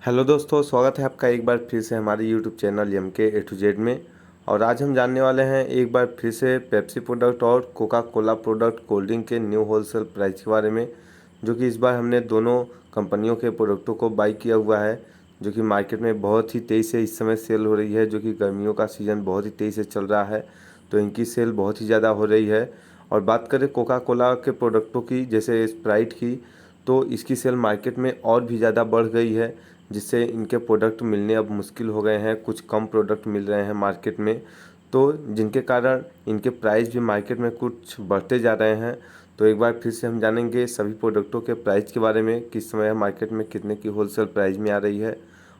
Hello दोस्तों, स्वागत है आपका एक बार फिर से हमारे YouTube channel MK A to Z में। और आज हम जानने वाले हैं एक बार फिर से पेप्सी प्रोडक्ट और Coca Cola product cold drink के न्यू होलसेल प्राइस के बारे में, जो कि इस बार हमने दोनों कंपनियों के प्रोडक्टों को बाई किया हुआ है, जो कि मार्केट में बहुत ही तेज़ी से इस समय सेल हो रही है। जो कि गर्मियों का सीज़न बहुत ही तेज़ी से चल रहा है, तो इनकी सेल बहुत ही ज़्यादा हो रही है। और बात करें कोका कोला के प्रोडक्टों की, जैसे स्प्राइट की, तो इसकी सेल मार्केट में और भी ज़्यादा बढ़ गई है, जिससे इनके प्रोडक्ट मिलने अब मुश्किल हो गए हैं। कुछ कम प्रोडक्ट मिल रहे हैं मार्केट में, तो जिनके कारण इनके प्राइस भी मार्केट में कुछ बढ़ते जा रहे हैं। तो एक बार फिर से हम जानेंगे सभी प्रोडक्टों के प्राइस के बारे में, किस समय मार्केट में कितने की होलसेल प्राइस में आ रही है।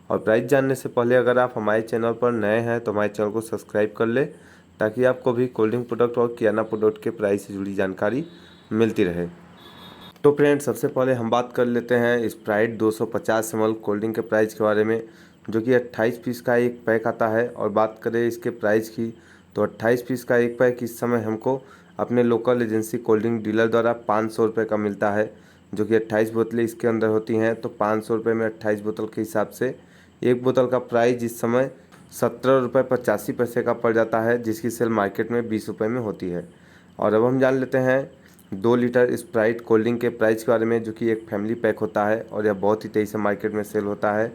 और प्राइस जानने से पहले अगर आप हमारे चैनल पर नए हैं तो हमारे चैनल को सब्सक्राइब कर ले, ताकि आपको भी कोल्ड ड्रिंक प्रोडक्ट और किराना प्रोडक्ट के प्राइस से जुड़ी जानकारी मिलती रहे। तो फ्रेंड्स, सबसे पहले हम बात कर लेते हैं स्प्राइट 250 ml कोल्ड ड्रिंक के प्राइस के बारे में, जो कि 28 पीस का एक पैक आता है। और बात करें इसके प्राइस की, तो 28 पीस का एक पैक इस समय हमको अपने local agency cold drink dealer द्वारा 500 रुपये का मिलता है, जो कि 28 बोतलें इसके अंदर होती हैं। तो 500 रुपये में 28 बोतल के हिसाब से एक बोतल का प्राइस इस समय 17 रुपये 85 पैसे का पड़ जाता है, जिसकी सेल मार्केट में 20 रुपये में होती है। और अब हम जान लेते हैं 2 लीटर स्प्राइट कोल्ड ड्रिंक के प्राइस के बारे में, जो कि एक फैमिली पैक होता है और यह बहुत ही तेज़ी से मार्केट में सेल होता है।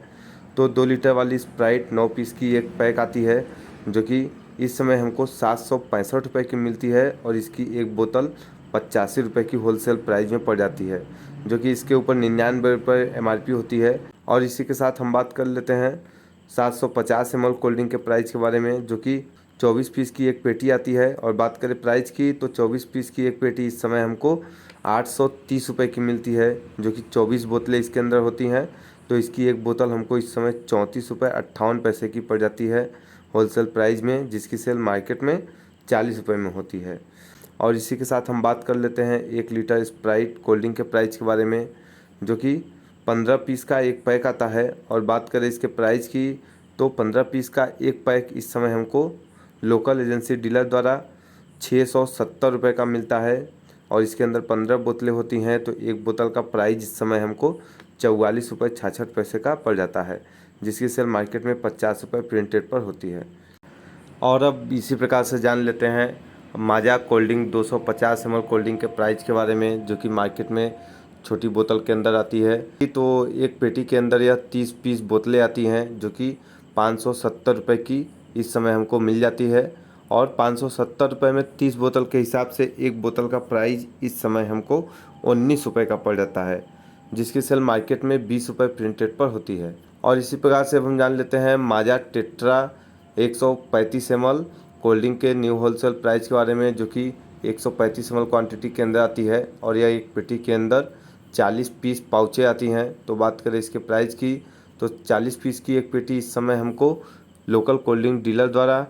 तो 2 लीटर वाली स्प्राइट 9 पीस की एक पैक आती है, जो कि इस समय हमको 765 रुपये की मिलती है। और इसकी एक बोतल 85 रुपये की होलसेल प्राइस में पड़ जाती है, जो कि इसके ऊपर 99 रुपये MRP होती है। और इसी के साथ हम बात कर लेते हैं 750 ml कोल्ड ड्रिंक के प्राइस के बारे में, जो कि 24 पीस की एक पेटी आती है। और बात करें प्राइस की, तो 24 पीस की एक पेटी इस समय हमको 830 रुपये की मिलती है, जो कि 24 बोतलें इसके अंदर होती हैं। तो इसकी एक बोतल हमको इस समय 34 रुपये 58 पैसे की पड़ जाती है होलसेल प्राइस में, जिसकी सेल मार्केट में 40 रुपये में होती है। और इसी के साथ हम बात कर लेते हैं 1 लीटर स्प्राइट कोल्ड ड्रिंक के प्राइस के बारे में, जो कि 15 पीस का एक पैक आता है। और बात करें इसके प्राइस की, तो 15 पीस का एक पैक इस समय हमको लोकल एजेंसी डीलर द्वारा 670 रुपये का मिलता है। और इसके अंदर 15 बोतलें होती हैं, तो एक बोतल का प्राइस इस समय हमको 44 रुपये 66 पैसे का पड़ जाता है, जिसकी सेल मार्केट में 50 रुपये प्रिंटेड पर होती है। और अब इसी प्रकार से जान लेते हैं Maaza cold drink 250 ml cold drink के प्राइस के बारे में, जो कि मार्केट में छोटी बोतल के अंदर आती है। तो एक पेटी के अंदर यह 30 पीस बोतलें आती हैं, जो कि 570 रुपये की इस समय हमको मिल जाती है। और 570 रुपये में 30 बोतल के हिसाब से एक बोतल का प्राइस इस समय हमको 19 रुपये का पड़ जाता है, जिसकी सेल मार्केट में 20 रुपये प्रिंटेड पर होती है। और इसी प्रकार से अब हम जान लेते हैं माजा टेट्रा 135 ml कोल्ड ड्रिंक के न्यू होलसेल प्राइस के बारे में, जो कि 135 ml क्वांटिटी के अंदर आती है। और यह एक पेटी के अंदर 40 पीस पाउचें आती हैं। तो बात करें इसके प्राइस की, तो 40 पीस की एक पेटी इस समय हमको लोकल कोल्ड ड्रिंक डीलर द्वारा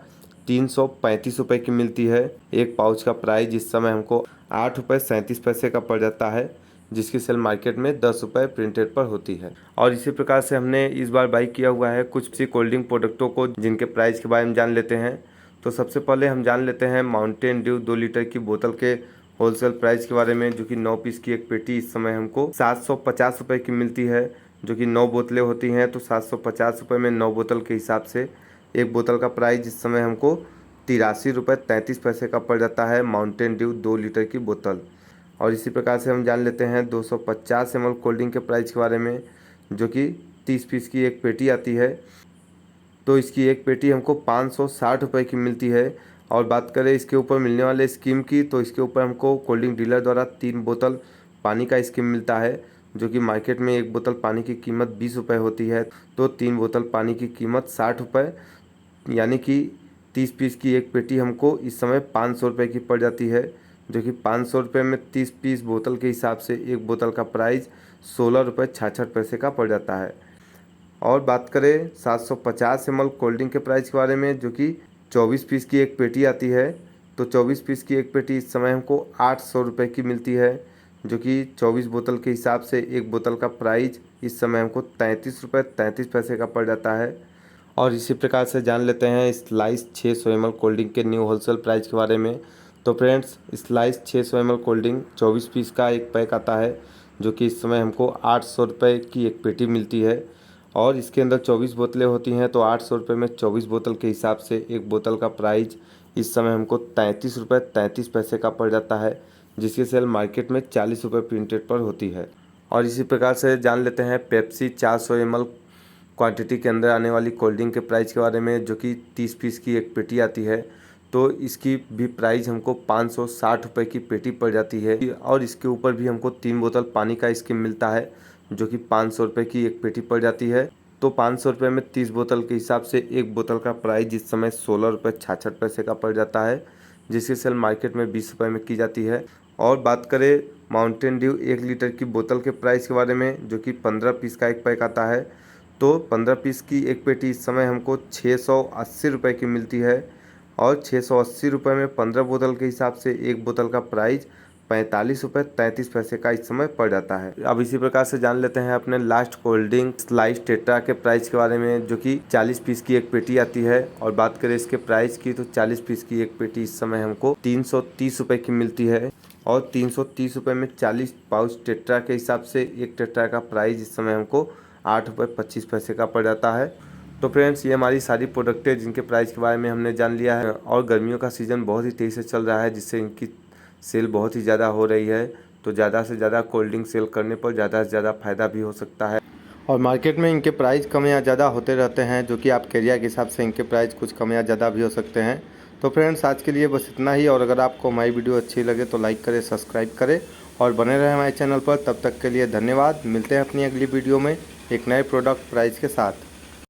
335 रुपये की मिलती है। एक पाउच का प्राइस इस समय हमको 8 रुपये 37 पैसे का पड़ जाता है, जिसकी सेल मार्केट में 10 रुपये प्रिंटेड पर होती है। और इसी प्रकार से हमने इस बार बाई किया हुआ है कुछ सी कोल्ड ड्रिंक प्रोडक्टों को, जिनके प्राइस के बारे में जान लेते हैं। तो सबसे पहले हम जान लेते हैं माउंटेन ड्यू 2 लीटर की बोतल के होलसेल प्राइस के बारे में, जो कि 9 पीस की एक पेटी इस समय हमको 750 रुपये की मिलती है, जो कि 9 बोतलें होती हैं। तो 750 रुपये में 9 बोतल के हिसाब से एक बोतल का प्राइस इस समय हमको 83 रुपये 33 पैसे का पड़ जाता है, माउंटेन ड्यू 2 लीटर की बोतल। और इसी प्रकार से हम जान लेते हैं 250 ml कोल्ड ड्रिंक के प्राइस के बारे में, जो कि 30 पीस की एक पेटी आती है। तो इसकी एक पेटी हमको 560 रुपये की मिलती है। और बात करें इसके ऊपर मिलने वाले स्कीम की, तो इसके ऊपर हमको कोल्ड ड्रिंक डीलर द्वारा 3 बोतल पानी का स्कीम मिलता है, जो कि मार्केट में एक बोतल पानी की कीमत 20 रुपये होती है। तो 3 बोतल पानी की कीमत 60 रुपये, यानी कि 30 पीस की एक पेटी हमको इस समय 500 रुपये की पड़ जाती है, जो कि 500 रुपये में 30 पीस बोतल के हिसाब से एक बोतल का प्राइस 16 रुपये 66 पैसे का पड़ जाता है। और बात करें 750 ml कोल्ड ड्रिंक के प्राइस के बारे में, जो कि 24 पीस की एक पेटी आती है। तो 24 पीस की एक पेटी इस समय हमको 800 रुपये की मिलती है, जो कि 24 बोतल के हिसाब से एक बोतल का प्राइस इस समय हमको 33 रुपये 33 पैसे का पड़ जाता है। और इसी प्रकार से जान लेते हैं स्लाइस 600 ml कोल्ड ड्रिंक के न्यू होलसेल प्राइस के बारे में। तो friends, Slice 600 ml cold drink 24 piece का एक पैक आता है, जो कि इस समय हमको 800 रुपये की एक पेटी मिलती है। और इसके अंदर 24 बोतलें होती हैं, तो 800 रुपये में 24 बोतल के हिसाब से एक बोतल का प्राइस इस समय हमको 33 रुपये 33 पैसे का पड़ जाता है, जिसकी सेल मार्केट में 40 रुपये प्रिंटेड पर होती है। और इसी प्रकार से जान लेते हैं पेप्सी 400 ml क्वांटिटी के अंदर आने वाली कोल्ड ड्रिंक के प्राइस के बारे में, जो कि 30 पीस की एक पेटी आती है। तो इसकी भी प्राइस हमको 560 रुपये की पेटी पड़ जाती है। और इसके ऊपर भी हमको 3 बोतल पानी का स्कीम मिलता है, जो कि 500 रुपये की एक पेटी पड़ जाती है। तो 500 रुपये में 30 बोतल के हिसाब से एक बोतल का प्राइस इस समय 16 रुपये 66 पैसे का पड़ जाता है, जिसकी सेल मार्केट में 20 रुपये में की जाती है। और बात करें माउंटेन ड्यू 1 लीटर की बोतल के प्राइस के बारे में, जो कि 15 पीस का एक पैक आता है। तो 15 पीस की एक पेटी इस समय हमको 680 रुपये की मिलती है। और 680 रुपये में 15 बोतल के हिसाब से एक बोतल का प्राइस 45 रुपये 33 पैसे का इस समय पड़ जाता है। अब इसी प्रकार से जान लेते हैं अपने last cold drink slice tetra के प्राइस के बारे में, जो कि 40 पीस की एक पेटी आती है। और बात करें इसके प्राइस की, तो 40 पीस की एक पेटी इस समय हमको 330 रुपये की मिलती है। और 330 रुपये में 40 पाउच टेट्रा के हिसाब से एक टेट्रा का प्राइस इस समय हमको 8 रुपये 25 पैसे का पड़ जाता है। तो फ्रेंड्स, ये हमारी सारी प्रोडक्टें जिनके प्राइस के बारे में हमने जान लिया है। और गर्मियों का सीज़न बहुत ही तेज़ी से चल रहा है, जिससे इनकी सेल बहुत ही ज़्यादा हो रही है। तो ज़्यादा से ज़्यादा कोल्ड ड्रिंक सेल करने पर ज़्यादा से ज़्यादा फ़ायदा भी हो सकता है। और मार्केट में इनके प्राइस कम या ज़्यादा होते रहते हैं, जो कि आपके एरिया के हिसाब से इनके प्राइस कुछ कम या ज़्यादा भी हो सकते हैं। तो फ्रेंड्स, आज के लिए बस इतना ही। और अगर आपको हमारी वीडियो अच्छी लगे तो लाइक करें, सब्सक्राइब करें और बने रहें हमारे चैनल पर। तब तक के लिए धन्यवाद। मिलते हैं अपनी अगली वीडियो में एक नए प्रोडक्ट प्राइस के साथ।